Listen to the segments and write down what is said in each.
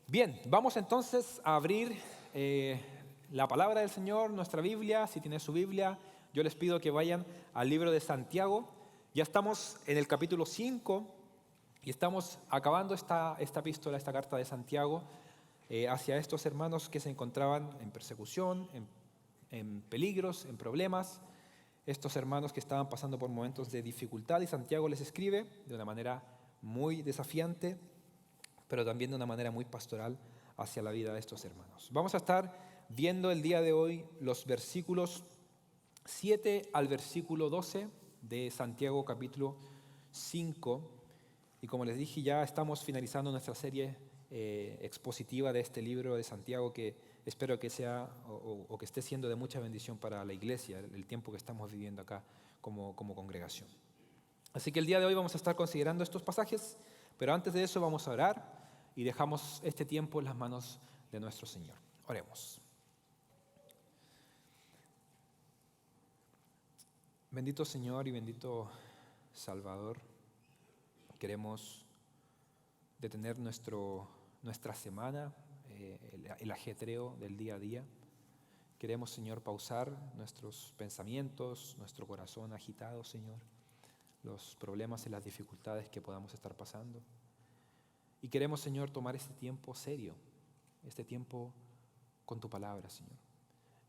Bien, vamos entonces a abrir la palabra del Señor, nuestra Biblia. Si tiene su Biblia, yo les pido que vayan al libro de Santiago. Ya estamos en el capítulo 5 y estamos acabando esta epístola, esta carta de Santiago hacia estos hermanos que se encontraban en persecución, en peligros, en problemas. Estos hermanos que estaban pasando por momentos de dificultad, y Santiago les escribe de una manera muy desafiante, pero también de una manera muy pastoral hacia la vida de estos hermanos. Vamos a estar viendo el día de hoy los versículos 7 al versículo 12 de Santiago capítulo 5. Y como les dije, ya estamos finalizando nuestra serie expositiva de este libro de Santiago, que espero que sea o que esté siendo de mucha bendición para la iglesia, el tiempo que estamos viviendo acá como congregación. Así que el día de hoy vamos a estar considerando estos pasajes, pero antes de eso vamos a orar y dejamos este tiempo en las manos de nuestro Señor. Oremos. Bendito Señor y bendito Salvador, queremos detener nuestra semana, el ajetreo del día a día. Queremos, Señor, pausar nuestros pensamientos, nuestro corazón agitado, Señor, los problemas y las dificultades que podamos estar pasando. Y queremos, Señor, tomar este tiempo serio, este tiempo con tu palabra, Señor.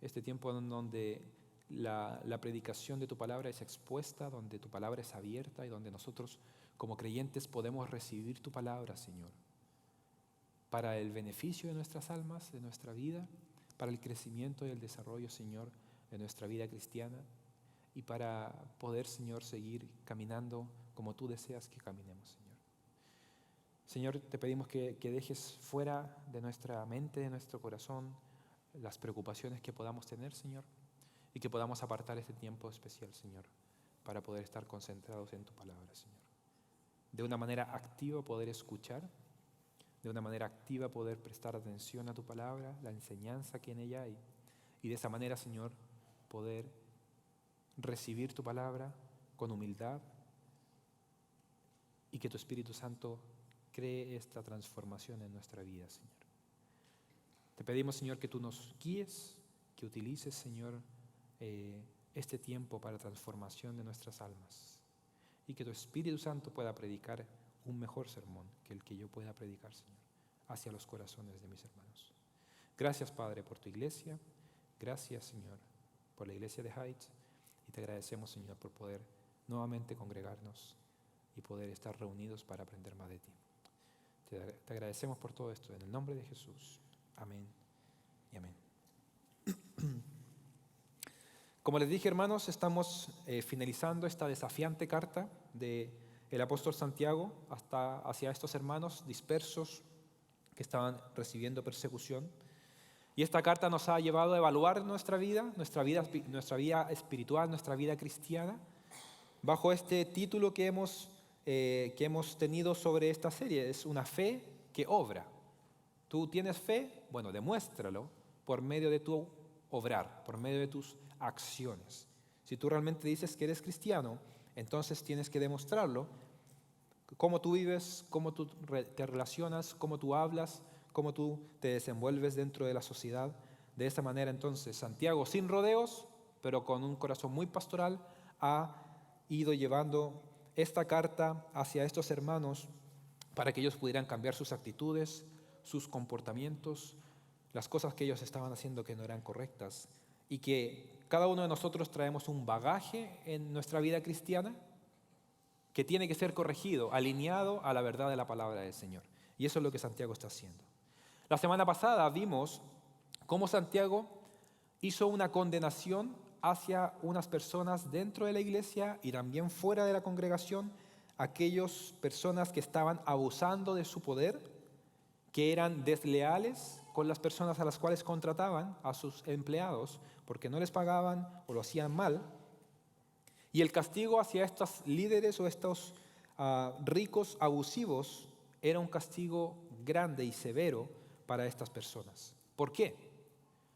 Este tiempo en donde la predicación de tu palabra es expuesta, donde tu palabra es abierta y donde nosotros como creyentes podemos recibir tu palabra, Señor, para el beneficio de nuestras almas, de nuestra vida, para el crecimiento y el desarrollo, Señor, de nuestra vida cristiana y para poder, Señor, seguir caminando como tú deseas que caminemos, Señor. Señor, te pedimos que dejes fuera de nuestra mente, de nuestro corazón, las preocupaciones que podamos tener, Señor, y que podamos apartar este tiempo especial, Señor, para poder estar concentrados en tu palabra, Señor. De una manera activa poder escuchar, de una manera activa poder prestar atención a tu palabra, la enseñanza que en ella hay, y de esa manera, Señor, poder recibir tu palabra con humildad y que tu Espíritu Santo cree esta transformación en nuestra vida, Señor. Te pedimos, Señor, que tú nos guíes, que utilices, Señor, este tiempo para transformación de nuestras almas y que tu Espíritu Santo pueda predicar un mejor sermón que el que yo pueda predicar, Señor, hacia los corazones de mis hermanos. Gracias, Padre, por tu iglesia. Gracias, Señor, por la iglesia de Heights. Y te agradecemos, Señor, por poder nuevamente congregarnos y poder estar reunidos para aprender más de ti. Te agradecemos por todo esto, en el nombre de Jesús. Amén y amén. Como les dije, hermanos, estamos finalizando esta desafiante carta del apóstol Santiago hacia estos hermanos dispersos que estaban recibiendo persecución. Y esta carta nos ha llevado a evaluar nuestra vida espiritual, nuestra vida cristiana, bajo este título que hemos tenido sobre esta serie. Es una fe que obra. ¿Tú tienes fe? Bueno, demuéstralo por medio de tu obrar, por medio de tus acciones. Si tú realmente dices que eres cristiano, entonces tienes que demostrarlo. Cómo tú vives, cómo tú te relacionas, cómo tú hablas, cómo tú te desenvuelves dentro de la sociedad. De esa manera, entonces, Santiago, sin rodeos, pero con un corazón muy pastoral, ha ido llevando esta carta hacia estos hermanos para que ellos pudieran cambiar sus actitudes, sus comportamientos, las cosas que ellos estaban haciendo que no eran correctas, y que cada uno de nosotros traemos un bagaje en nuestra vida cristiana que tiene que ser corregido, alineado a la verdad de la palabra del Señor. Y eso es lo que Santiago está haciendo. La semana pasada vimos cómo Santiago hizo una condenación hacia unas personas dentro de la iglesia y también fuera de la congregación, aquellas personas que estaban abusando de su poder, que eran desleales con las personas a las cuales contrataban, a sus empleados, porque no les pagaban o lo hacían mal. Y el castigo hacia estos líderes o estos ricos abusivos era un castigo grande y severo para estas personas. ¿Por qué?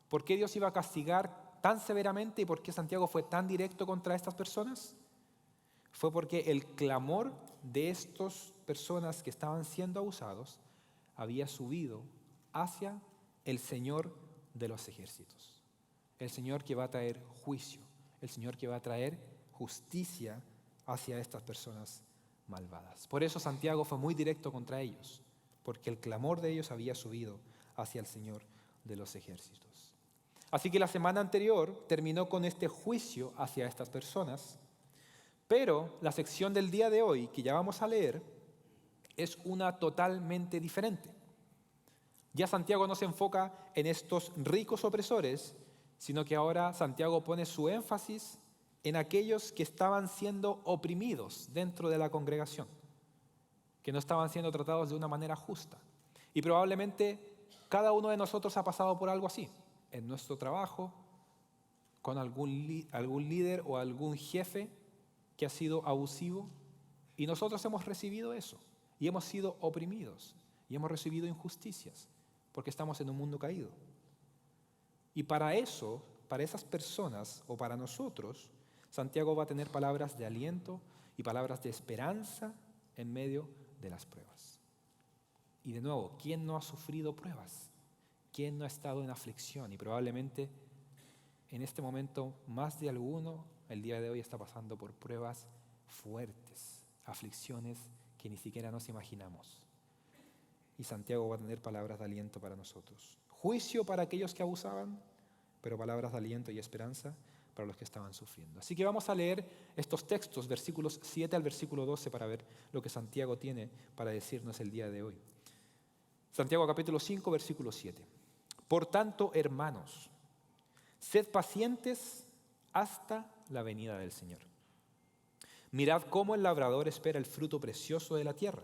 ¿Por qué Dios iba a castigar tan severamente y por qué Santiago fue tan directo contra estas personas? Fue porque el clamor de estas personas que estaban siendo abusados había subido hacia el Señor de los ejércitos. El Señor que va a traer juicio, el Señor que va a traer justicia hacia estas personas malvadas. Por eso Santiago fue muy directo contra ellos, porque el clamor de ellos había subido hacia el Señor de los ejércitos. Así que la semana anterior terminó con este juicio hacia estas personas, pero la sección del día de hoy, que ya vamos a leer, es una totalmente diferente. Ya Santiago no se enfoca en estos ricos opresores, sino que ahora Santiago pone su énfasis en aquellos que estaban siendo oprimidos dentro de la congregación, que no estaban siendo tratados de una manera justa. Y probablemente cada uno de nosotros ha pasado por algo así, en nuestro trabajo, con algún líder o algún jefe que ha sido abusivo, y nosotros hemos recibido eso, y hemos sido oprimidos, y hemos recibido injusticias, porque estamos en un mundo caído. Y para eso, para esas personas o para nosotros, Santiago va a tener palabras de aliento y palabras de esperanza en medio de las pruebas. Y de nuevo, ¿quién no ha sufrido pruebas? ¿Quién no ha estado en aflicción? Y probablemente en este momento más de alguno el día de hoy está pasando por pruebas fuertes, aflicciones que ni siquiera nos imaginamos. Y Santiago va a tener palabras de aliento para nosotros. Juicio para aquellos que abusaban, pero palabras de aliento y esperanza para los que estaban sufriendo. Así que vamos a leer estos textos, versículos 7 al versículo 12, para ver lo que Santiago tiene para decirnos el día de hoy. Santiago capítulo 5, versículo 7. Por tanto, hermanos, sed pacientes hasta la venida del Señor. Mirad cómo el labrador espera el fruto precioso de la tierra,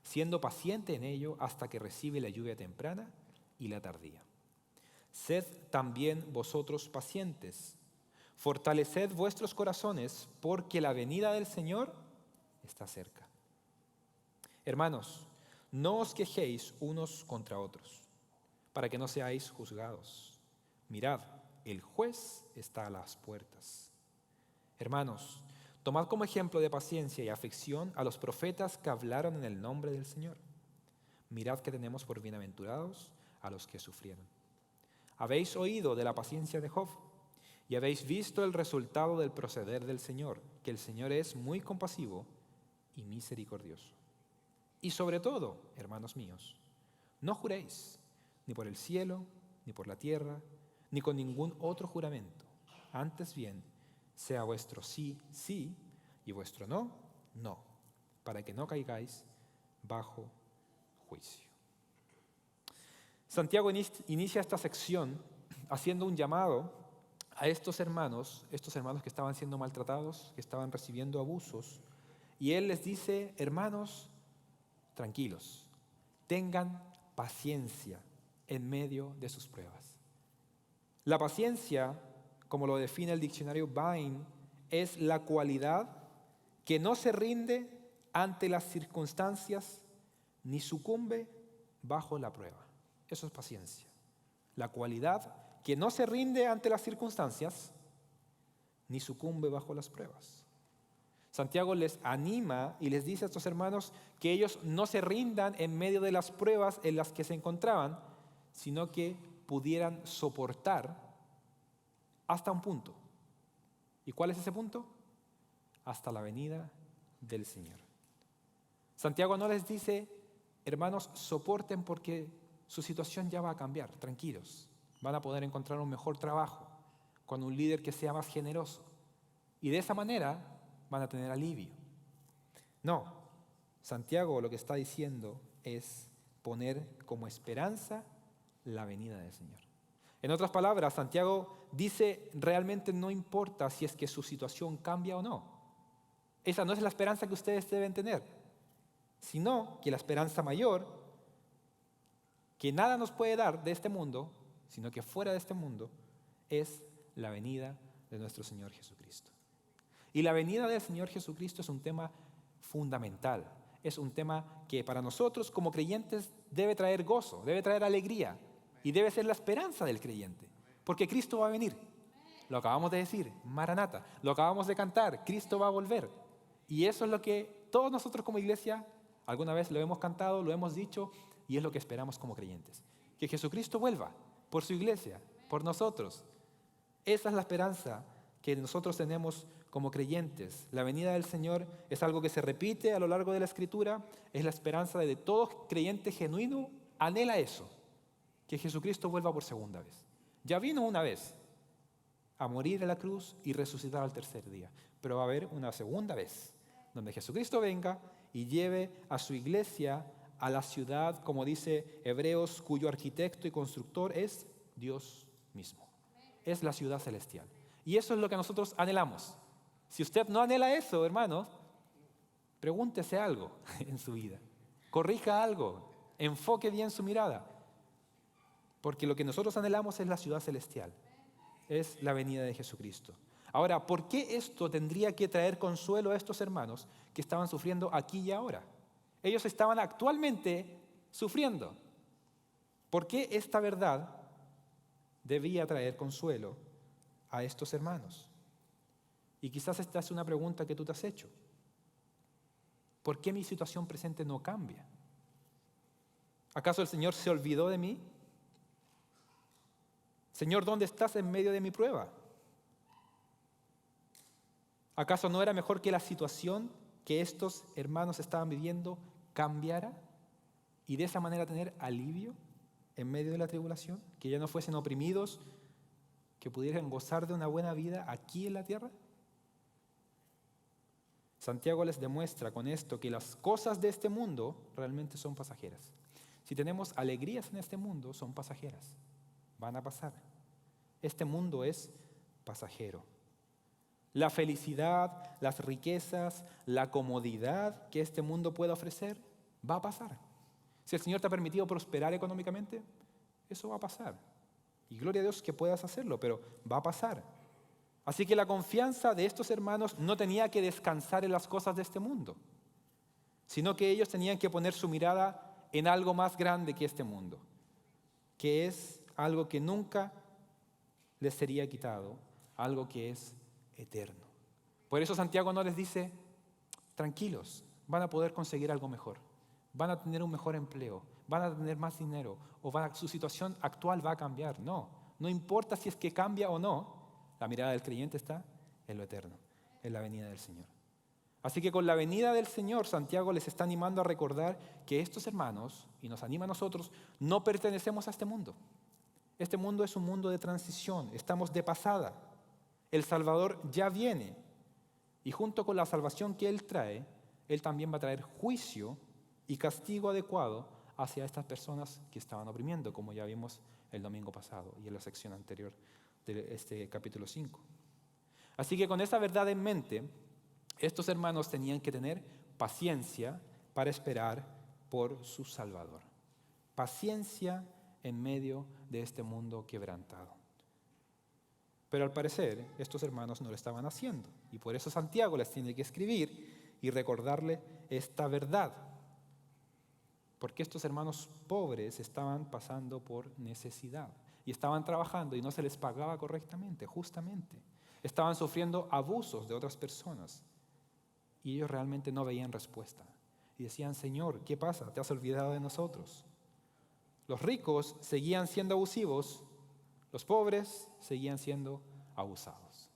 siendo paciente en ello hasta que recibe la lluvia temprana y la tardía. Sed también vosotros pacientes, fortaleced vuestros corazones, porque la venida del Señor está cerca. Hermanos, no os quejéis unos contra otros, para que no seáis juzgados. Mirad, el juez está a las puertas. Hermanos, tomad como ejemplo de paciencia y aflicción a los profetas que hablaron en el nombre del Señor. Mirad que tenemos por bienaventurados a los que sufrieron. Habéis oído de la paciencia de Job y habéis visto el resultado del proceder del Señor, que el Señor es muy compasivo y misericordioso. Y sobre todo, hermanos míos, no juréis ni por el cielo, ni por la tierra, ni con ningún otro juramento. Antes bien, sea vuestro sí, sí, y vuestro no, no, para que no caigáis bajo juicio. Santiago inicia esta sección haciendo un llamado a estos hermanos que estaban siendo maltratados, que estaban recibiendo abusos, y él les dice: hermanos, tranquilos, tengan paciencia en medio de sus pruebas. La paciencia, como lo define el diccionario Vine, es la cualidad que no se rinde ante las circunstancias ni sucumbe bajo la prueba. Eso es paciencia. La cualidad que no se rinde ante las circunstancias ni sucumbe bajo las pruebas. Santiago les anima y les dice a estos hermanos que ellos no se rindan en medio de las pruebas en las que se encontraban, sino que pudieran soportar hasta un punto. ¿Y cuál es ese punto? Hasta la venida del Señor. Santiago no les dice: hermanos, soporten porque su situación ya va a cambiar, tranquilos. Van a poder encontrar un mejor trabajo con un líder que sea más generoso. Y de esa manera van a tener alivio. No, Santiago lo que está diciendo es poner como esperanza la venida del Señor. En otras palabras, Santiago dice: realmente no importa si es que su situación cambia o no. Esa no es la esperanza que ustedes deben tener, sino que la esperanza mayor, que nada nos puede dar de este mundo, sino que fuera de este mundo, es la venida de nuestro Señor Jesucristo. Y la venida del Señor Jesucristo es un tema fundamental, es un tema que para nosotros como creyentes debe traer gozo, debe traer alegría y debe ser la esperanza del creyente, porque Cristo va a venir. Lo acabamos de decir, Maranata, lo acabamos de cantar, Cristo va a volver. Y eso es lo que todos nosotros como iglesia alguna vez lo hemos cantado, lo hemos dicho, y es lo que esperamos como creyentes, que Jesucristo vuelva por su iglesia, por nosotros. Esa es la esperanza que nosotros tenemos como creyentes. La venida del Señor es algo que se repite a lo largo de la Escritura, es la esperanza de todo creyente genuino, anhela eso, que Jesucristo vuelva por segunda vez. Ya vino una vez a morir en la cruz y resucitar al tercer día, pero va a haber una segunda vez, donde Jesucristo venga y lleve a su iglesia a la ciudad, como dice Hebreos, cuyo arquitecto y constructor es Dios mismo. Es la ciudad celestial. Y eso es lo que nosotros anhelamos. Si usted no anhela eso, hermanos, pregúntese algo en su vida. Corrija algo. Enfoque bien su mirada. Porque lo que nosotros anhelamos es la ciudad celestial. Es la venida de Jesucristo. Ahora, ¿por qué esto tendría que traer consuelo a estos hermanos que estaban sufriendo aquí y ahora? Ellos estaban actualmente sufriendo. ¿Por qué esta verdad debía traer consuelo a estos hermanos? Y quizás esta es una pregunta que tú te has hecho. ¿Por qué mi situación presente no cambia? ¿Acaso el Señor se olvidó de mí? Señor, ¿dónde estás en medio de mi prueba? ¿Acaso no era mejor que la situación que estos hermanos estaban viviendo cambiara y de esa manera tener alivio en medio de la tribulación? ¿Que ya no fuesen oprimidos, que pudieran gozar de una buena vida aquí en la tierra? Santiago les demuestra con esto que las cosas de este mundo realmente son pasajeras. Si tenemos alegrías en este mundo, son pasajeras, van a pasar. Este mundo es pasajero. La felicidad, las riquezas, la comodidad que este mundo pueda ofrecer, va a pasar. Si el Señor te ha permitido prosperar económicamente, eso va a pasar. Y gloria a Dios que puedas hacerlo, pero va a pasar. Así que la confianza de estos hermanos no tenía que descansar en las cosas de este mundo, sino que ellos tenían que poner su mirada en algo más grande que este mundo, que es algo que nunca les sería quitado, algo que es eterno. Por eso Santiago no les dice, tranquilos, van a poder conseguir algo mejor, van a tener un mejor empleo, van a tener más dinero, o su situación actual va a cambiar. No, no importa si es que cambia o no, la mirada del creyente está en lo eterno, en la venida del Señor. Así que con la venida del Señor, Santiago les está animando a recordar que estos hermanos, y nos anima a nosotros, no pertenecemos a este mundo. Este mundo es un mundo de transición, estamos de pasada. El Salvador ya viene, y junto con la salvación que Él trae, Él también va a traer juicio y castigo adecuado hacia estas personas que estaban oprimiendo, como ya vimos el domingo pasado y en la sección anterior de este capítulo 5. Así que con esa verdad en mente, estos hermanos tenían que tener paciencia para esperar por su Salvador. Paciencia en medio de este mundo quebrantado. Pero al parecer, estos hermanos no lo estaban haciendo. Y por eso Santiago les tiene que escribir y recordarle esta verdad. Porque estos hermanos pobres estaban pasando por necesidad. Y estaban trabajando y no se les pagaba correctamente, justamente. Estaban sufriendo abusos de otras personas. Y ellos realmente no veían respuesta. Y decían, Señor, ¿qué pasa? ¿Te has olvidado de nosotros? Los ricos seguían siendo abusivos, los pobres seguían siendo abusados.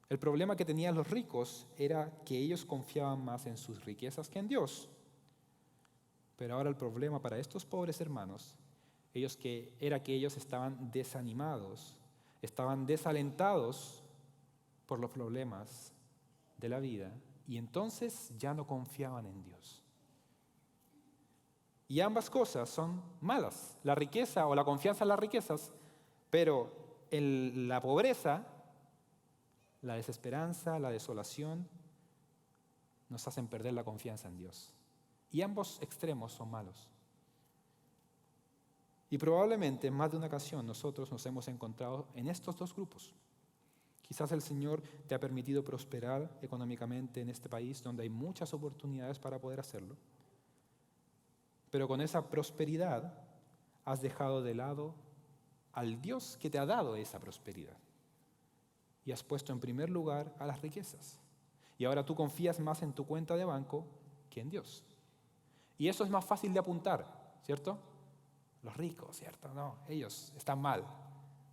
El problema que tenían los ricos era que ellos confiaban más en sus riquezas que en Dios. Pero ahora el problema para estos pobres hermanos era que ellos estaban desanimados, estaban desalentados por los problemas de la vida y entonces ya no confiaban en Dios. Y ambas cosas son malas, la riqueza o la confianza en las riquezas, pero en la pobreza, la desesperanza, la desolación, nos hacen perder la confianza en Dios. Y ambos extremos son malos. Y probablemente en más de una ocasión nosotros nos hemos encontrado en estos dos grupos. Quizás el Señor te ha permitido prosperar económicamente en este país donde hay muchas oportunidades para poder hacerlo. Pero con esa prosperidad has dejado de lado al Dios que te ha dado esa prosperidad. Y has puesto en primer lugar a las riquezas. Y ahora tú confías más en tu cuenta de banco que en Dios. Y eso es más fácil de apuntar, ¿cierto? Los ricos, ¿cierto? No, ellos están mal,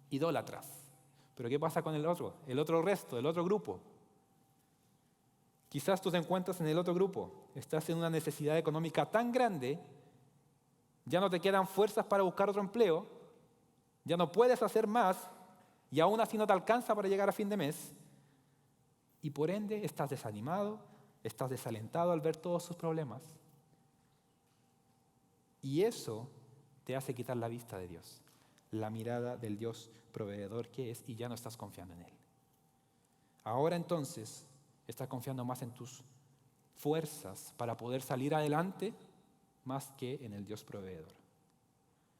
idólatras. Pero ¿qué pasa con el otro resto, el otro grupo? Quizás tú te encuentras en el otro grupo, estás en una necesidad económica tan grande, ya no te quedan fuerzas para buscar otro empleo, ya no puedes hacer más y aún así no te alcanza para llegar a fin de mes y por ende estás desanimado, estás desalentado al ver todos sus problemas y eso te hace quitar la vista de Dios, la mirada del Dios proveedor que es y ya no estás confiando en Él. Ahora entonces estás confiando más en tus fuerzas para poder salir adelante más que en el Dios proveedor.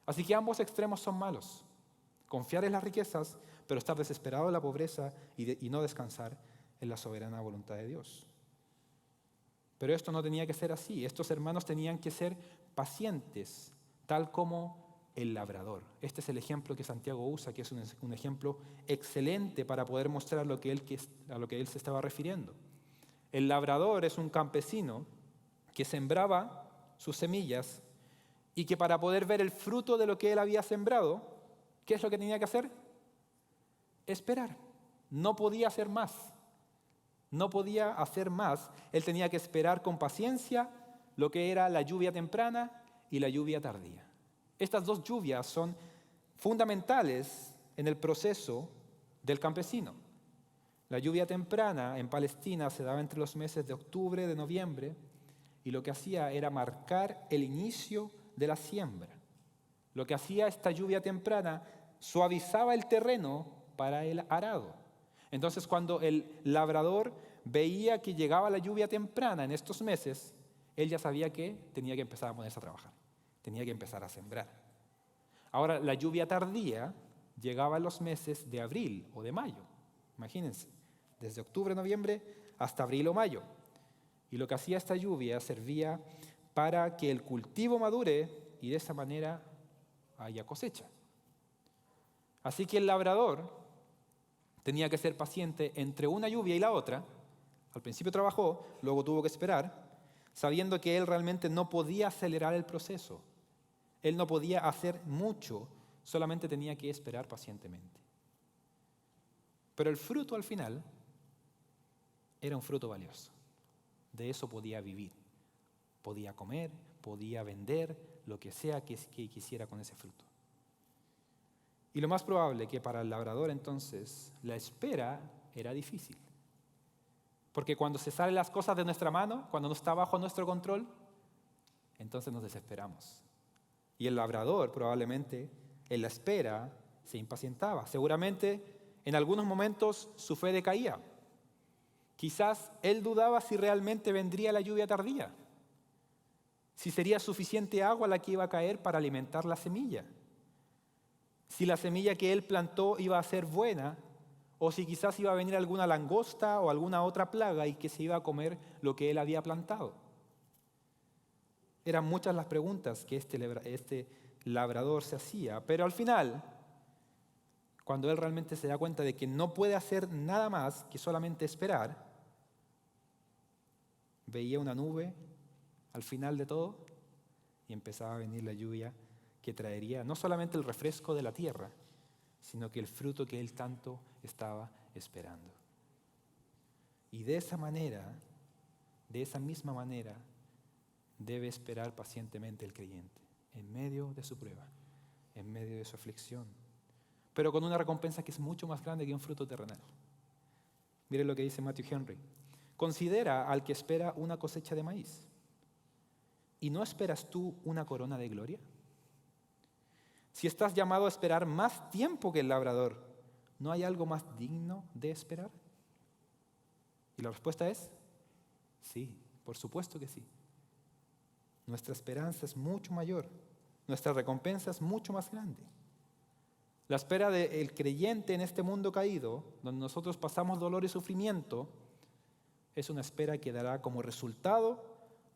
Así que ambos extremos son malos. Confiar en las riquezas, pero estar desesperado en la pobreza y no descansar en la soberana voluntad de Dios. Pero esto no tenía que ser así. Estos hermanos tenían que ser pacientes, tal como el labrador. Este es el ejemplo que Santiago usa, que es un ejemplo excelente para poder mostrar a lo que él se estaba refiriendo. El labrador es un campesino que sembraba sus semillas y que para poder ver el fruto de lo que él había sembrado, ¿qué es lo que tenía que hacer? Esperar. No podía hacer más. No podía hacer más. Él tenía que esperar con paciencia lo que era la lluvia temprana y la lluvia tardía. Estas dos lluvias son fundamentales en el proceso del campesino. La lluvia temprana en Palestina se daba entre los meses de octubre, de noviembre, y lo que hacía era marcar el inicio de la siembra. Lo que hacía esta lluvia temprana suavizaba el terreno para el arado. Entonces, cuando el labrador veía que llegaba la lluvia temprana en estos meses, él ya sabía que tenía que empezar a ponerse a trabajar, tenía que empezar a sembrar. Ahora, la lluvia tardía llegaba en los meses de abril o de mayo. Imagínense, desde octubre, noviembre hasta abril o mayo. Y lo que hacía esta lluvia servía para que el cultivo madure y de esa manera haya cosecha. Así que el labrador tenía que ser paciente entre una lluvia y la otra. Al principio trabajó, luego tuvo que esperar, sabiendo que él realmente no podía acelerar el proceso. Él no podía hacer mucho, solamente tenía que esperar pacientemente. Pero el fruto al final era un fruto valioso. De eso podía vivir. Podía comer, podía vender, lo que sea que quisiera con ese fruto. Y lo más probable que para el labrador entonces la espera era difícil. Porque cuando se salen las cosas de nuestra mano, cuando no está bajo nuestro control, entonces nos desesperamos. Y el labrador probablemente en la espera se impacientaba. Seguramente en algunos momentos su fe decaía. Quizás él dudaba si realmente vendría la lluvia tardía, si sería suficiente agua la que iba a caer para alimentar la semilla, si la semilla que él plantó iba a ser buena o si quizás iba a venir alguna langosta o alguna otra plaga y que se iba a comer lo que él había plantado. Eran muchas las preguntas que este labrador se hacía, pero al final, cuando él realmente se da cuenta de que no puede hacer nada más que solamente esperar, veía una nube al final de todo y empezaba a venir la lluvia que traería no solamente el refresco de la tierra, sino que el fruto que él tanto estaba esperando. Y de esa misma manera, debe esperar pacientemente el creyente, en medio de su prueba, en medio de su aflicción, pero con una recompensa que es mucho más grande que un fruto terrenal. Miren lo que dice Matthew Henry. Considera al que espera una cosecha de maíz. ¿Y no esperas tú una corona de gloria? Si estás llamado a esperar más tiempo que el labrador, ¿no hay algo más digno de esperar? Y la respuesta es, sí, por supuesto que sí. Nuestra esperanza es mucho mayor, nuestra recompensa es mucho más grande. La espera del creyente en este mundo caído, donde nosotros pasamos dolor y sufrimiento, es una espera que dará como resultado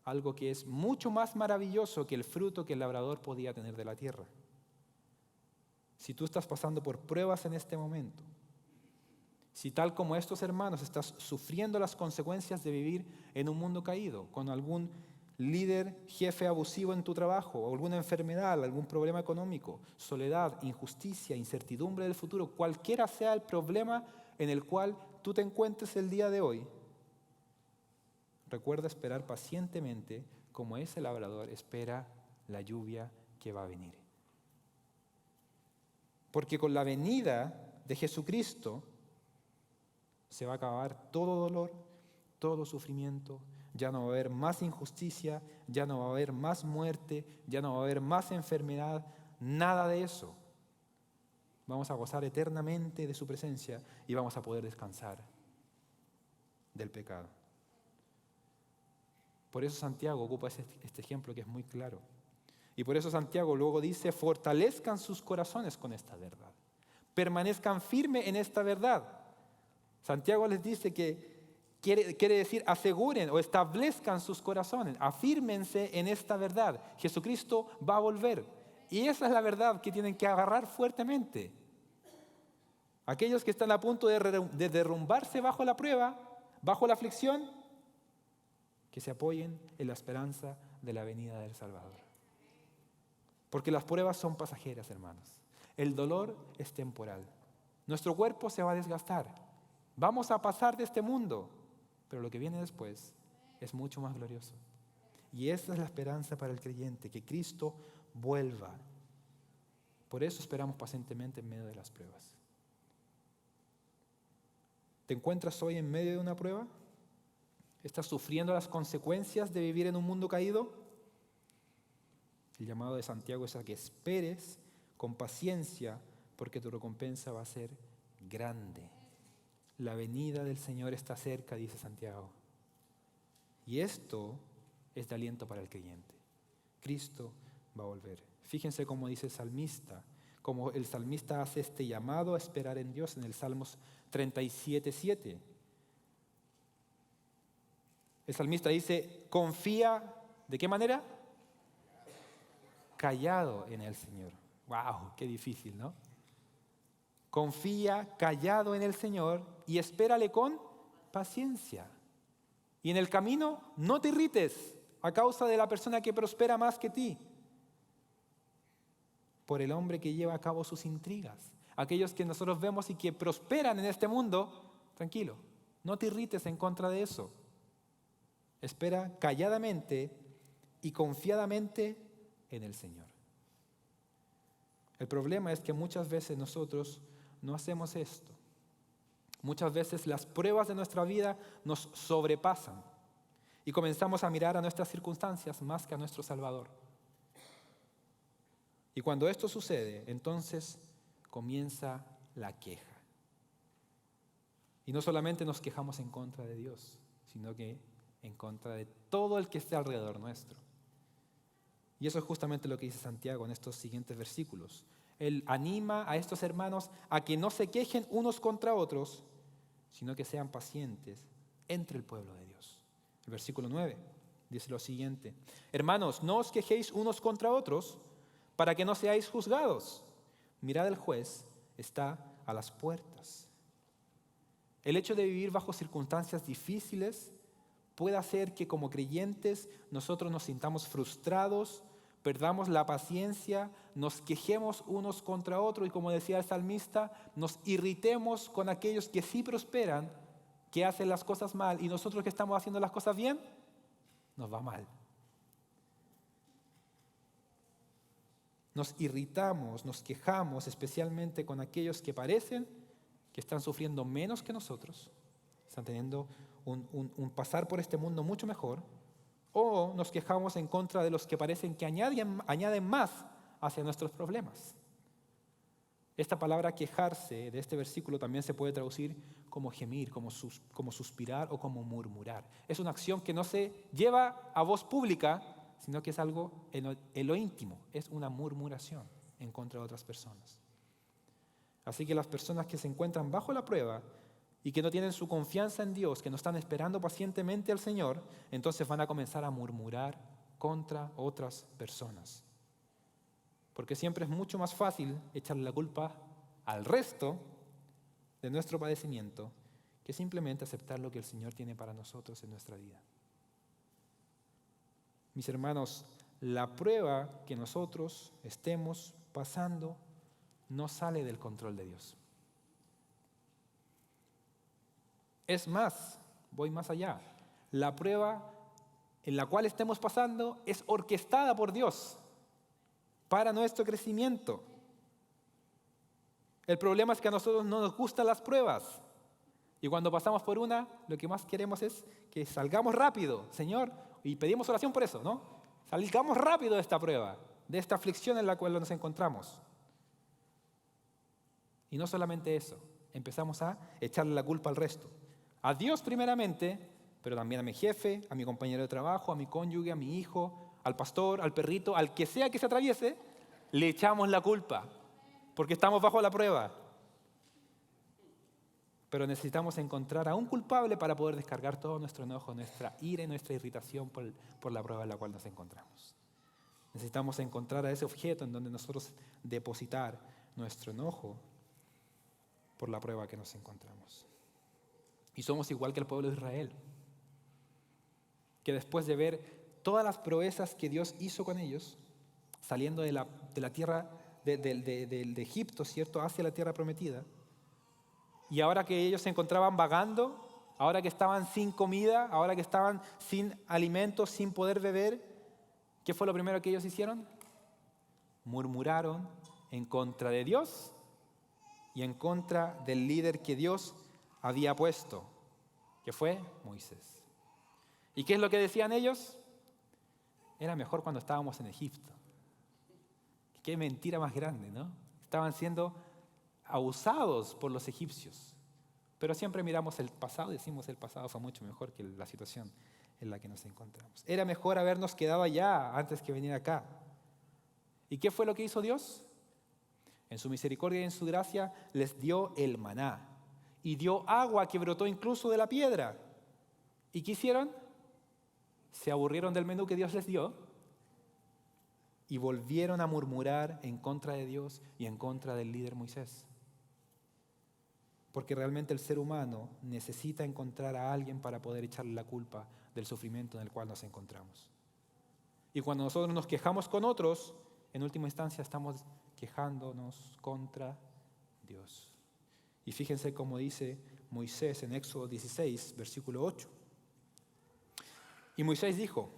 algo que es mucho más maravilloso que el fruto que el labrador podía tener de la tierra. Si tú estás pasando por pruebas en este momento, si tal como estos hermanos estás sufriendo las consecuencias de vivir en un mundo caído, con algún líder, jefe abusivo en tu trabajo, o alguna enfermedad, algún problema económico, soledad, injusticia, incertidumbre del futuro, cualquiera sea el problema en el cual tú te encuentres el día de hoy, recuerda esperar pacientemente como ese labrador espera la lluvia que va a venir. Porque con la venida de Jesucristo se va a acabar todo dolor, todo sufrimiento, ya no va a haber más injusticia, ya no va a haber más muerte, ya no va a haber más enfermedad, nada de eso. Vamos a gozar eternamente de su presencia y vamos a poder descansar del pecado. Por eso Santiago ocupa este ejemplo que es muy claro. Y por eso Santiago luego dice, fortalezcan sus corazones con esta verdad. Permanezcan firmes en esta verdad. Santiago les dice que quiere decir aseguren o establezcan sus corazones, afírmense en esta verdad. Jesucristo va a volver. Y esa es la verdad que tienen que agarrar fuertemente. Aquellos que están a punto de derrumbarse bajo la prueba, bajo la aflicción, que se apoyen en la esperanza de la venida del Salvador. Porque las pruebas son pasajeras, hermanos. El dolor es temporal. Nuestro cuerpo se va a desgastar. Vamos a pasar de este mundo, pero lo que viene después es mucho más glorioso. Y esa es la esperanza para el creyente, que Cristo vuelva. Por eso esperamos pacientemente en medio de las pruebas. ¿Te encuentras hoy en medio de una prueba? ¿Estás sufriendo las consecuencias de vivir en un mundo caído? El llamado de Santiago es a que esperes con paciencia, porque tu recompensa va a ser grande. La venida del Señor está cerca, dice Santiago. Y esto es de aliento para el creyente. Cristo va a volver. Fíjense cómo dice el salmista, cómo el salmista hace este llamado a esperar en Dios en el Salmos 37:7. El salmista dice, confía, ¿de qué manera? Callado en el Señor. ¡Wow! ¡Qué difícil!, ¿no? Confía callado en el Señor y espérale con paciencia. Y en el camino no te irrites a causa de la persona que prospera más que ti, por el hombre que lleva a cabo sus intrigas. Aquellos que nosotros vemos y que prosperan en este mundo, tranquilo, no te irrites en contra de eso. Espera calladamente y confiadamente en el Señor. El problema es que muchas veces nosotros no hacemos esto. Muchas veces las pruebas de nuestra vida nos sobrepasan y comenzamos a mirar a nuestras circunstancias más que a nuestro Salvador. Y cuando esto sucede, entonces comienza la queja. Y no solamente nos quejamos en contra de Dios, sino que en contra de todo el que esté alrededor nuestro. Y eso es justamente lo que dice Santiago en estos siguientes versículos. Él anima a estos hermanos a que no se quejen unos contra otros, sino que sean pacientes entre el pueblo de Dios. El versículo 9 dice lo siguiente: hermanos, no os quejéis unos contra otros para que no seáis juzgados. Mirad, el juez está a las puertas. El hecho de vivir bajo circunstancias difíciles puede hacer que como creyentes nosotros nos sintamos frustrados, perdamos la paciencia, nos quejemos unos contra otros y, como decía el salmista, nos irritemos con aquellos que sí prosperan, que hacen las cosas mal, y nosotros que estamos haciendo las cosas bien, nos va mal. Nos irritamos, nos quejamos especialmente con aquellos que parecen que están sufriendo menos que nosotros, están teniendo un pasar por este mundo mucho mejor, o nos quejamos en contra de los que parecen que añaden más hacia nuestros problemas. Esta palabra quejarse de este versículo también se puede traducir como gemir, como suspirar o como murmurar. Es una acción que no se lleva a voz pública, sino que es algo en lo íntimo, es una murmuración en contra de otras personas. Así que las personas que se encuentran bajo la prueba y que no tienen su confianza en Dios, que no están esperando pacientemente al Señor, entonces van a comenzar a murmurar contra otras personas. Porque siempre es mucho más fácil echarle la culpa al resto de nuestro padecimiento que simplemente aceptar lo que el Señor tiene para nosotros en nuestra vida. mis hermanos, la prueba que nosotros estemos pasando no sale del control de Dios. Es más, voy más allá. La prueba en la cual estemos pasando es orquestada por Dios para nuestro crecimiento. El problema es que a nosotros no nos gustan las pruebas. Y cuando pasamos por una, lo que más queremos es que salgamos rápido, Señor, y pedimos oración por eso, ¿no? Salgamos rápido de esta prueba, de esta aflicción en la cual nos encontramos. Y no solamente eso, empezamos a echarle la culpa al resto. A Dios primeramente, pero también a mi jefe, a mi compañero de trabajo, a mi cónyuge, a mi hijo, al pastor, al perrito, al que sea que se atraviese, le echamos la culpa, porque estamos bajo la prueba. Pero necesitamos encontrar a un culpable para poder descargar todo nuestro enojo, nuestra ira y nuestra irritación por la prueba en la cual nos encontramos. Necesitamos encontrar a ese objeto en donde nosotros depositar nuestro enojo por la prueba que nos encontramos. Y somos igual que el pueblo de Israel, que después de ver todas las proezas que Dios hizo con ellos, saliendo de la tierra de Egipto, ¿cierto?, hacia la tierra prometida, y ahora que ellos se encontraban vagando, ahora que estaban sin comida, ahora que estaban sin alimentos, sin poder beber, ¿qué fue lo primero que ellos hicieron? Murmuraron en contra de Dios y en contra del líder que Dios había puesto, que fue Moisés. ¿Y qué es lo que decían ellos? Era mejor cuando estábamos en Egipto. Qué mentira más grande, ¿no? Estaban siendo abusados por los egipcios. Pero siempre miramos el pasado y decimos el pasado fue mucho mejor que la situación en la que nos encontramos. Era mejor habernos quedado allá antes que venir acá. ¿Y qué fue lo que hizo Dios? En su misericordia y en su gracia les dio el maná y dio agua que brotó incluso de la piedra. ¿Y qué hicieron? Se aburrieron del menú que Dios les dio y volvieron a murmurar en contra de Dios y en contra del líder Moisés. Porque realmente el ser humano necesita encontrar a alguien para poder echarle la culpa del sufrimiento en el cual nos encontramos. Y cuando nosotros nos quejamos con otros, en última instancia estamos quejándonos contra Dios. Y fíjense cómo dice Moisés en Éxodo 16, versículo 8. Y Moisés dijo: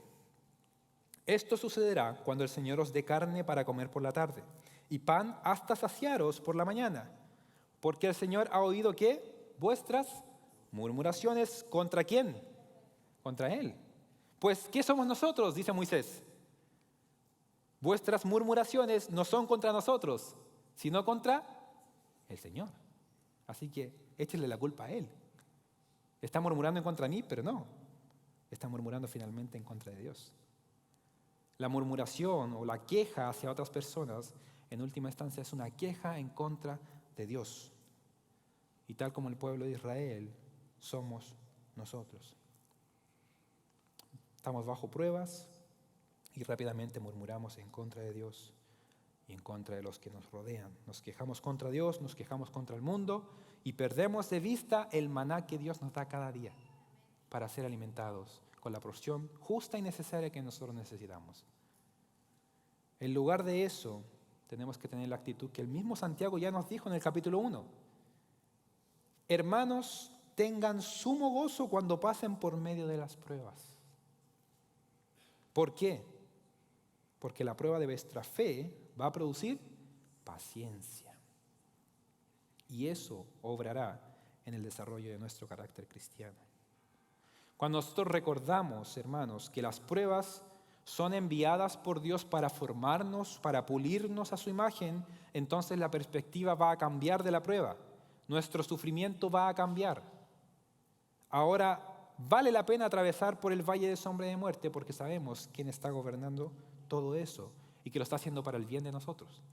esto sucederá cuando el Señor os dé carne para comer por la tarde y pan hasta saciaros por la mañana, porque el Señor ha oído que vuestras murmuraciones, ¿contra quién? Contra Él. Pues, ¿qué somos nosotros?, dice Moisés. Vuestras murmuraciones no son contra nosotros, sino contra el Señor. Así que échenle la culpa a Él. Está murmurando en contra de mí, pero no. Está murmurando finalmente en contra de Dios. La murmuración o la queja hacia otras personas, en última instancia, es una queja en contra de Dios. Y tal como el pueblo de Israel, somos nosotros. Estamos bajo pruebas y rápidamente murmuramos en contra de Dios y en contra de los que nos rodean. Nos quejamos contra Dios, nos quejamos contra el mundo y perdemos de vista el maná que Dios nos da cada día para ser alimentados con la porción justa y necesaria que nosotros necesitamos. En lugar de eso, tenemos que tener la actitud que el mismo Santiago ya nos dijo en el capítulo 1. Hermanos, tengan sumo gozo cuando pasen por medio de las pruebas. ¿Por qué? Porque la prueba de vuestra fe va a producir paciencia. Y eso obrará en el desarrollo de nuestro carácter cristiano. Cuando nosotros recordamos, hermanos, que las pruebas son enviadas por Dios para formarnos, para pulirnos a su imagen, entonces la perspectiva va a cambiar de la prueba. Nuestro sufrimiento va a cambiar. Ahora vale la pena atravesar por el valle de sombra de muerte porque sabemos quién está gobernando todo eso y que lo está haciendo para el bien de nosotros,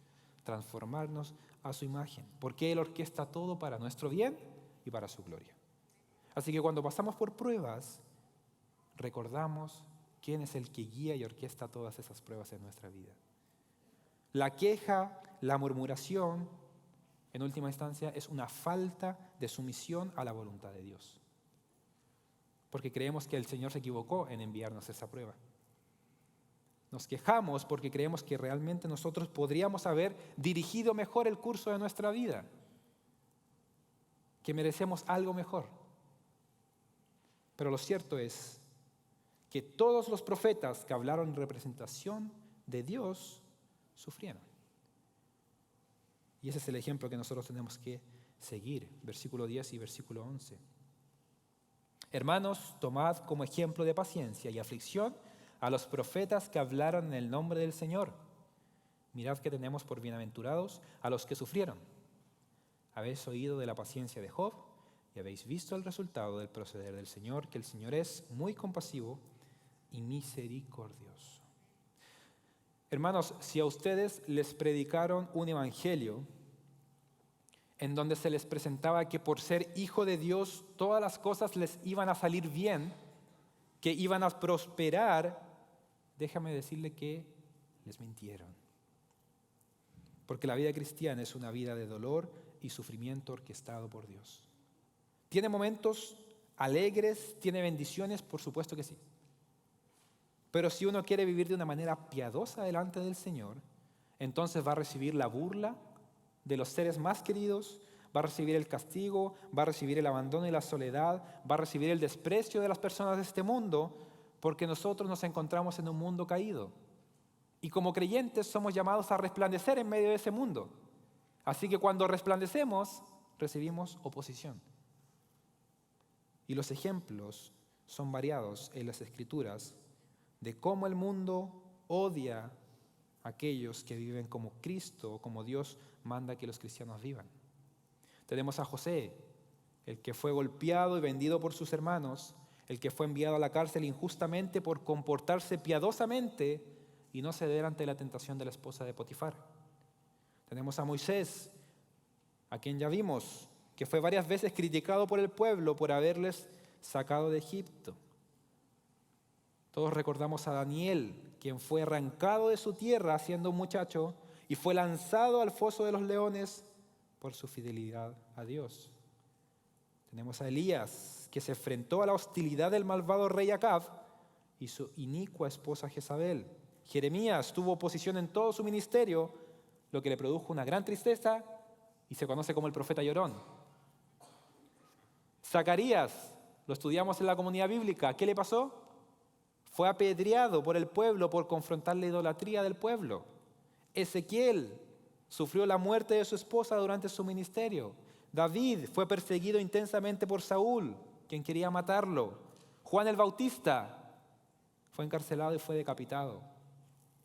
transformarnos a su imagen, porque Él orquesta todo para nuestro bien y para su gloria. Así que cuando pasamos por pruebas, recordamos quién es el que guía y orquesta todas esas pruebas en nuestra vida. La queja, la murmuración, en última instancia, es una falta de sumisión a la voluntad de Dios. Porque creemos que el Señor se equivocó en enviarnos esa prueba. Nos quejamos porque creemos que realmente nosotros podríamos haber dirigido mejor el curso de nuestra vida, que merecemos algo mejor. Pero lo cierto es que todos los profetas que hablaron en representación de Dios sufrieron. Y ese es el ejemplo que nosotros tenemos que seguir, versículo 10 y versículo 11. Hermanos, tomad como ejemplo de paciencia y aflicción a los profetas que hablaron en el nombre del Señor. Mirad que tenemos por bienaventurados a los que sufrieron. Habéis oído de la paciencia de Job y habéis visto el resultado del proceder del Señor, que el Señor es muy compasivo y misericordioso. Hermanos, si a ustedes les predicaron un evangelio en donde se les presentaba que por ser hijo de Dios todas las cosas les iban a salir bien, que iban a prosperar, déjame decirle que les mintieron. Porque la vida cristiana es una vida de dolor y sufrimiento orquestado por Dios. ¿Tiene momentos alegres? ¿Tiene bendiciones? Por supuesto que sí. Pero si uno quiere vivir de una manera piadosa delante del Señor, entonces va a recibir la burla de los seres más queridos, va a recibir el castigo, va a recibir el abandono y la soledad, va a recibir el desprecio de las personas de este mundo, porque nosotros nos encontramos en un mundo caído. Y como creyentes somos llamados a resplandecer en medio de ese mundo. Así que cuando resplandecemos, recibimos oposición. Y los ejemplos son variados en las Escrituras de cómo el mundo odia a aquellos que viven como Cristo o como Dios manda que los cristianos vivan. Tenemos a José, el que fue golpeado y vendido por sus hermanos, el que fue enviado a la cárcel injustamente por comportarse piadosamente y no ceder ante la tentación de la esposa de Potifar. Tenemos a Moisés, a quien ya vimos, que fue varias veces criticado por el pueblo por haberles sacado de Egipto. Todos recordamos a Daniel, quien fue arrancado de su tierra siendo un muchacho y fue lanzado al foso de los leones por su fidelidad a Dios. Tenemos a Elías, que se enfrentó a la hostilidad del malvado rey Acab y su inicua esposa Jezabel. Jeremías tuvo oposición en todo su ministerio, lo que le produjo una gran tristeza y se conoce como el profeta llorón. Zacarías, lo estudiamos en la comunidad bíblica, ¿qué le pasó? Fue apedreado por el pueblo por confrontar la idolatría del pueblo. Ezequiel sufrió la muerte de su esposa durante su ministerio. David fue perseguido intensamente por Saúl, quien quería matarlo. Juan el Bautista fue encarcelado y fue decapitado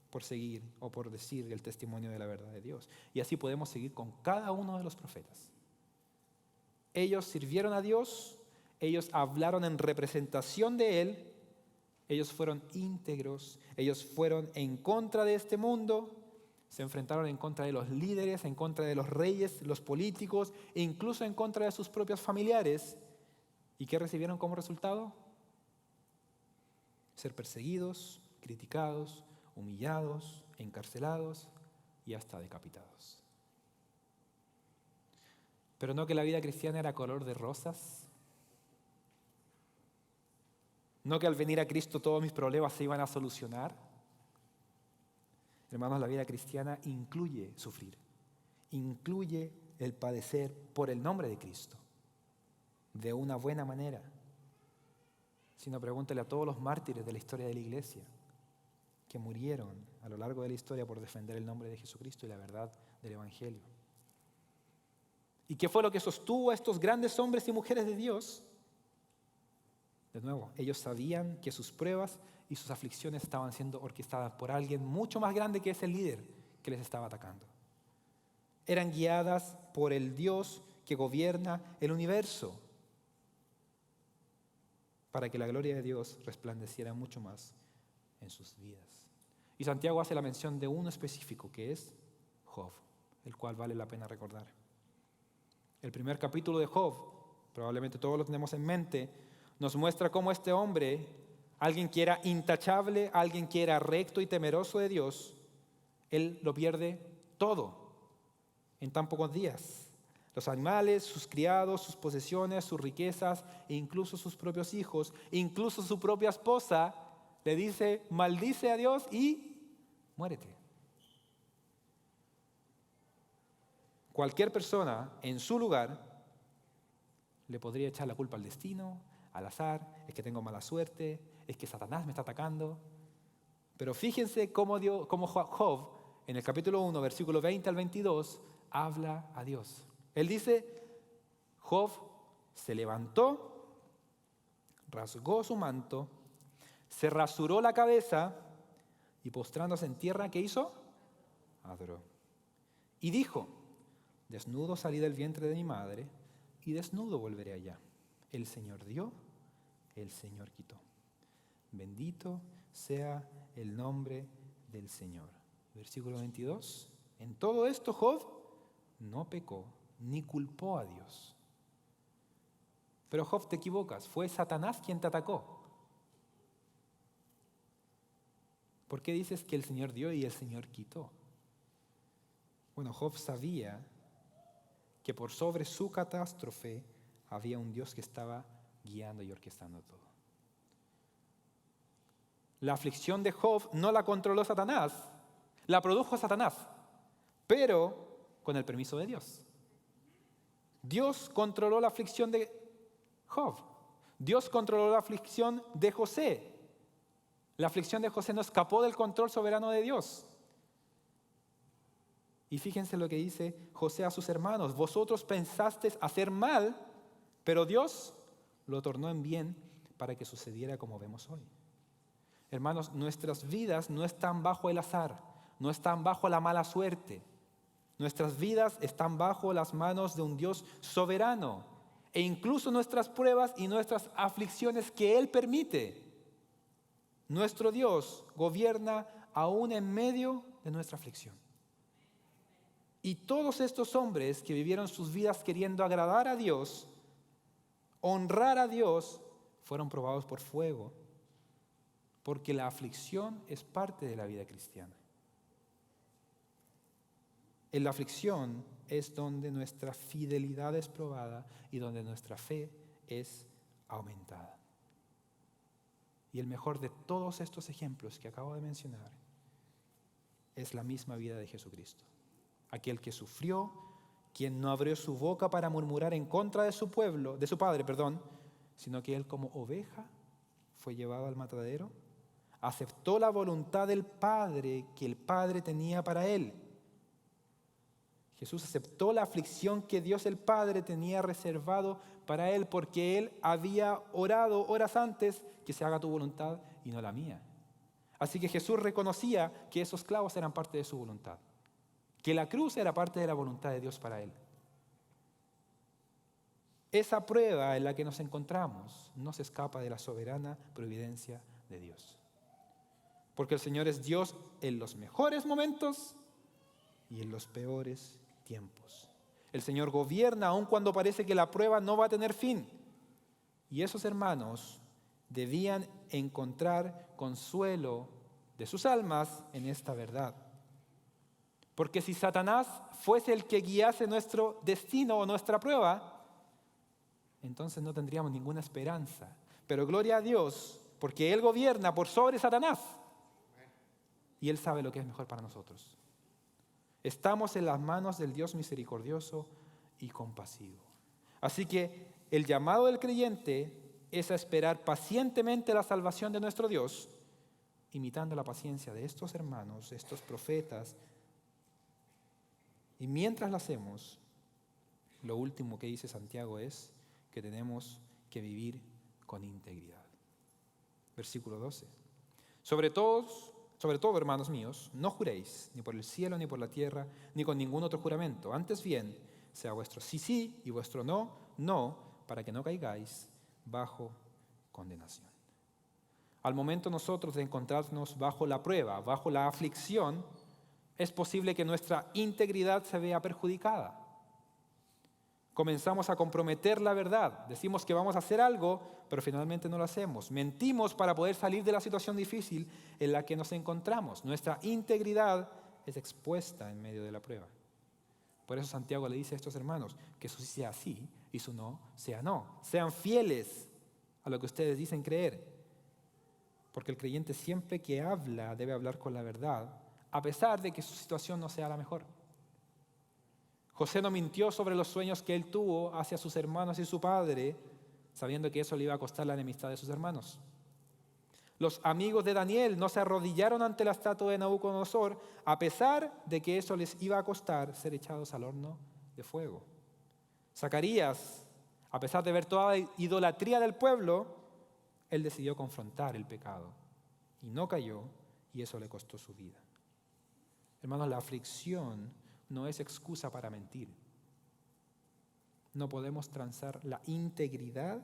por seguir o por decir el testimonio de la verdad de Dios. Y así podemos seguir con cada uno de los profetas. Ellos sirvieron a Dios, ellos hablaron en representación de Él, ellos fueron íntegros, ellos fueron en contra de este mundo, se enfrentaron en contra de los líderes, en contra de los reyes, los políticos, e incluso en contra de sus propios familiares. ¿Y qué recibieron como resultado? Ser perseguidos, criticados, humillados, encarcelados y hasta decapitados. Pero no que la vida cristiana era color de rosas. No que al venir a Cristo todos mis problemas se iban a solucionar. Hermanos, la vida cristiana incluye sufrir, incluye el padecer por el nombre de Cristo, de una buena manera. Si no, pregúntele a todos los mártires de la historia de la iglesia que murieron a lo largo de la historia por defender el nombre de Jesucristo y la verdad del Evangelio. ¿Y qué fue lo que sostuvo a estos grandes hombres y mujeres de Dios? De nuevo, ellos sabían que sus pruebas y sus aflicciones estaban siendo orquestadas por alguien mucho más grande que ese líder que les estaba atacando. Eran guiadas por el Dios que gobierna el universo, para que la gloria de Dios resplandeciera mucho más en sus vidas. Y Santiago hace la mención de uno específico, que es Job, el cual vale la pena recordar. El primer capítulo de Job, probablemente todos lo tenemos en mente, nos muestra cómo este hombre, alguien que era intachable, alguien que era recto y temeroso de Dios, él lo pierde todo en tan pocos días. Los animales, sus criados, sus posesiones, sus riquezas, e incluso sus propios hijos, incluso su propia esposa, le dice, maldice a Dios y muérete. Cualquier persona en su lugar le podría echar la culpa al destino, al azar, es que tengo mala suerte, es que Satanás me está atacando. Pero fíjense cómo Job, en el capítulo 1, versículo 20 al 22, habla a Dios. Él dice, Job se levantó, rasgó su manto, se rasuró la cabeza y postrándose en tierra, ¿qué hizo? Adoró. Y dijo, desnudo salí del vientre de mi madre y desnudo volveré allá. El Señor dio, el Señor quitó. Bendito sea el nombre del Señor. Versículo 22. En todo esto Job no pecó ni culpó a Dios. Pero Job, te equivocas, fue Satanás quien te atacó. ¿Por qué dices que el Señor dio y el Señor quitó? Bueno, Job sabía que por sobre su catástrofe había un Dios que estaba guiando y orquestando todo. La aflicción de Job no la controló Satanás, la produjo Satanás, pero con el permiso de Dios. Dios controló la aflicción de Job. Dios controló la aflicción de José. La aflicción de José no escapó del control soberano de Dios. Y fíjense lo que dice José a sus hermanos. Vosotros pensasteis hacer mal, pero Dios lo tornó en bien para que sucediera como vemos hoy. Hermanos, nuestras vidas no están bajo el azar, no están bajo la mala suerte. Nuestras vidas están bajo las manos de un Dios soberano. E incluso nuestras pruebas y nuestras aflicciones que Él permite. Nuestro Dios gobierna aún en medio de nuestra aflicción. Y todos estos hombres que vivieron sus vidas queriendo agradar a Dios, honrar a Dios, fueron probados por fuego. Porque la aflicción es parte de la vida cristiana. En la aflicción es donde nuestra fidelidad es probada y donde nuestra fe es aumentada. Y el mejor de todos estos ejemplos que acabo de mencionar es la misma vida de Jesucristo. Aquel que sufrió, quien no abrió su boca para murmurar en contra de su pueblo, de su padre, sino que él como oveja fue llevado al matadero, aceptó la voluntad del Padre que el Padre tenía para él. Jesús aceptó la aflicción que Dios el Padre tenía reservado para él porque él había orado horas antes que se haga tu voluntad y no la mía. Así que Jesús reconocía que esos clavos eran parte de su voluntad, que la cruz era parte de la voluntad de Dios para él. Esa prueba en la que nos encontramos no se escapa de la soberana providencia de Dios. Porque el Señor es Dios en los mejores momentos y en los peores tiempos. El Señor gobierna aun cuando parece que la prueba no va a tener fin. Y esos hermanos debían encontrar consuelo de sus almas en esta verdad. Porque si Satanás fuese el que guiase nuestro destino o nuestra prueba, entonces no tendríamos ninguna esperanza. Pero gloria a Dios, porque Él gobierna por sobre Satanás. Y Él sabe lo que es mejor para nosotros. Estamos en las manos del Dios misericordioso y compasivo. Así que el llamado del creyente es a esperar pacientemente la salvación de nuestro Dios, imitando la paciencia de estos hermanos, estos profetas. Y mientras lo hacemos, lo último que dice Santiago es que tenemos que vivir con integridad. Versículo 12. Sobre todo, hermanos míos, no juréis ni por el cielo, ni por la tierra, ni con ningún otro juramento. Antes bien, sea vuestro sí, sí, y vuestro no, no, para que no caigáis bajo condenación. Al momento nosotros de encontrarnos bajo la prueba, bajo la aflicción, es posible que nuestra integridad se vea perjudicada. Comenzamos a comprometer la verdad. Decimos que vamos a hacer algo, pero finalmente no lo hacemos. Mentimos para poder salir de la situación difícil en la que nos encontramos. Nuestra integridad es expuesta en medio de la prueba. Por eso Santiago le dice a estos hermanos que su sí sea sí y su no sea no. Sean fieles a lo que ustedes dicen creer. Porque el creyente siempre que habla debe hablar con la verdad, a pesar de que su situación no sea la mejor. José no mintió sobre los sueños que él tuvo hacia sus hermanos y su padre, sabiendo que eso le iba a costar la enemistad de sus hermanos. Los amigos de Daniel no se arrodillaron ante la estatua de Nabucodonosor, a pesar de que eso les iba a costar ser echados al horno de fuego. Zacarías, a pesar de ver toda la idolatría del pueblo, él decidió confrontar el pecado y no cayó, y eso le costó su vida. Hermanos, la aflicción no es excusa para mentir. No podemos transar la integridad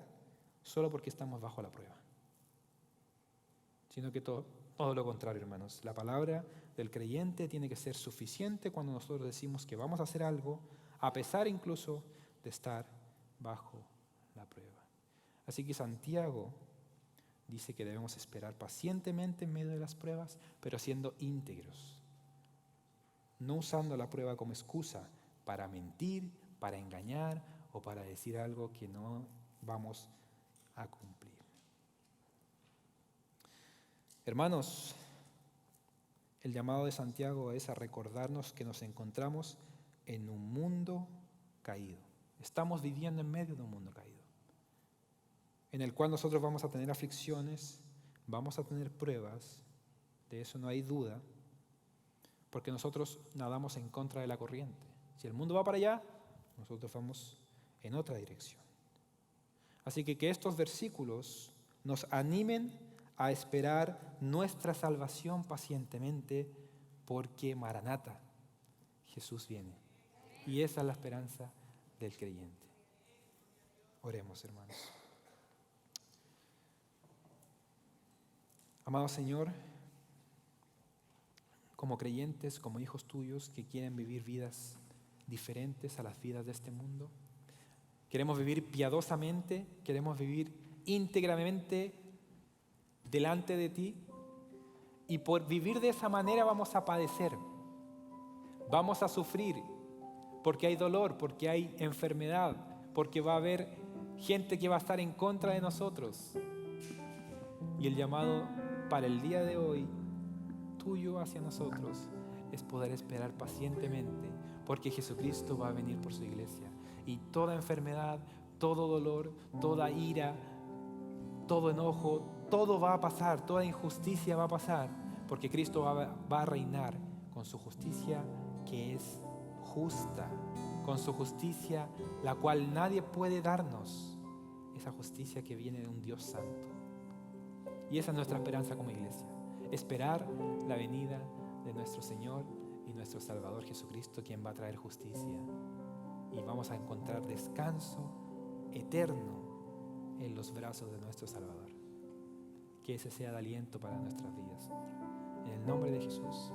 solo porque estamos bajo la prueba, sino que todo lo contrario, hermanos. La palabra del creyente tiene que ser suficiente cuando nosotros decimos que vamos a hacer algo, a pesar incluso de estar bajo la prueba. Así que Santiago dice que debemos esperar pacientemente en medio de las pruebas, pero siendo íntegros, no usando la prueba como excusa para mentir, para engañar o para decir algo que no vamos a cumplir. Hermanos, el llamado de Santiago es a recordarnos que nos encontramos en un mundo caído. Estamos viviendo en medio de un mundo caído, en el cual nosotros vamos a tener aflicciones, vamos a tener pruebas, de eso no hay duda, porque nosotros nadamos en contra de la corriente. Si el mundo va para allá, nosotros vamos en otra dirección. Así que estos versículos nos animen a esperar nuestra salvación pacientemente, porque Maranata, Jesús viene. Y esa es la esperanza del creyente. Oremos, hermanos. Amado Señor, como creyentes, como hijos tuyos que quieren vivir vidas diferentes a las vidas de este mundo, queremos vivir piadosamente, queremos vivir íntegramente delante de ti, y por vivir de esa manera vamos a padecer, vamos a sufrir, porque hay dolor, porque hay enfermedad, porque va a haber gente que va a estar en contra de nosotros. Y el llamado para el día de hoy, tuyo hacia nosotros, es poder esperar pacientemente, porque Jesucristo va a venir por su iglesia. Y toda enfermedad, todo dolor, toda ira, todo enojo, todo va a pasar, toda injusticia va a pasar, porque Cristo va a reinar con su justicia que es justa, con su justicia la cual nadie puede darnos, esa justicia que viene de un Dios santo. Y esa es nuestra esperanza como iglesia, esperar la venida de nuestro Señor y nuestro Salvador Jesucristo, quien va a traer justicia, y vamos a encontrar descanso eterno en los brazos de nuestro Salvador. Que ese sea de aliento para nuestras vidas. En el nombre de Jesús.